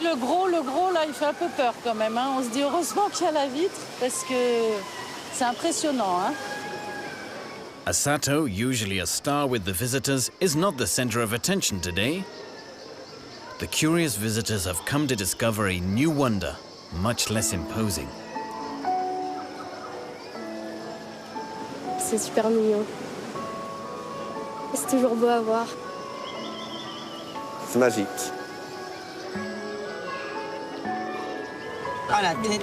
Le gros, là, il fait un peu peur quand même. Hein. On se dit heureusement qu'il y a la vitre parce que c'est impressionnant. Hein. Asato, usually a star with the visitors, is not the center of attention today. The curious visitors have come to discover a new wonder, much less imposing. C'est super mignon. C'est toujours beau à voir. C'est magique. Ah, la tête!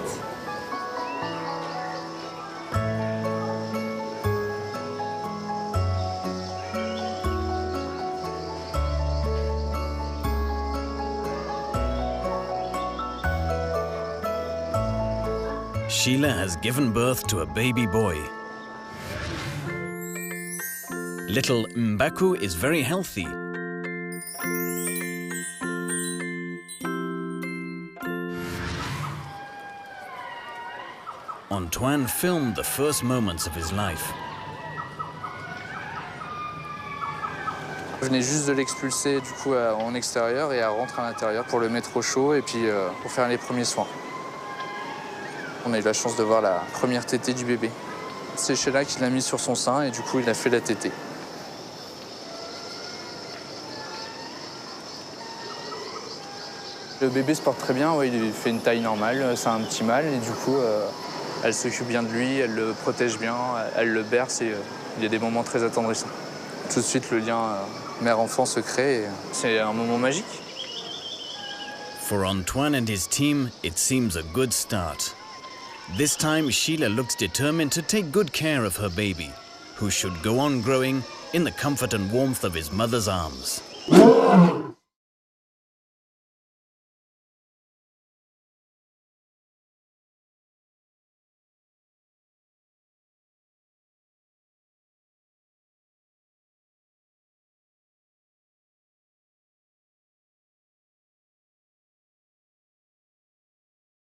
Sheila has given birth to a baby boy. Little Mbaku is very healthy. Antoine filmed the first moments of his life. Je venais juste de l'expulser du coup en extérieur et à rentrer à l'intérieur pour le mettre au chaud et puis pour faire les premiers soins. On a eu la chance de voir la première tétée du bébé. C'est Sheila qui l'a mis sur son sein et du coup il a fait la tétée. Le bébé se porte très bien, ouais, il fait une taille normale, c'est un petit mâle et du coup elle s'occupe bien de lui, elle le protège bien, elle le berce et il y a des moments très attendrissants. Tout de suite le lien mère-enfant se crée et c'est un moment magique. For Antoine and his team, it seems a good start. This time, Sheila looks determined to take good care of her baby, who should go on growing in the comfort and warmth of his mother's arms.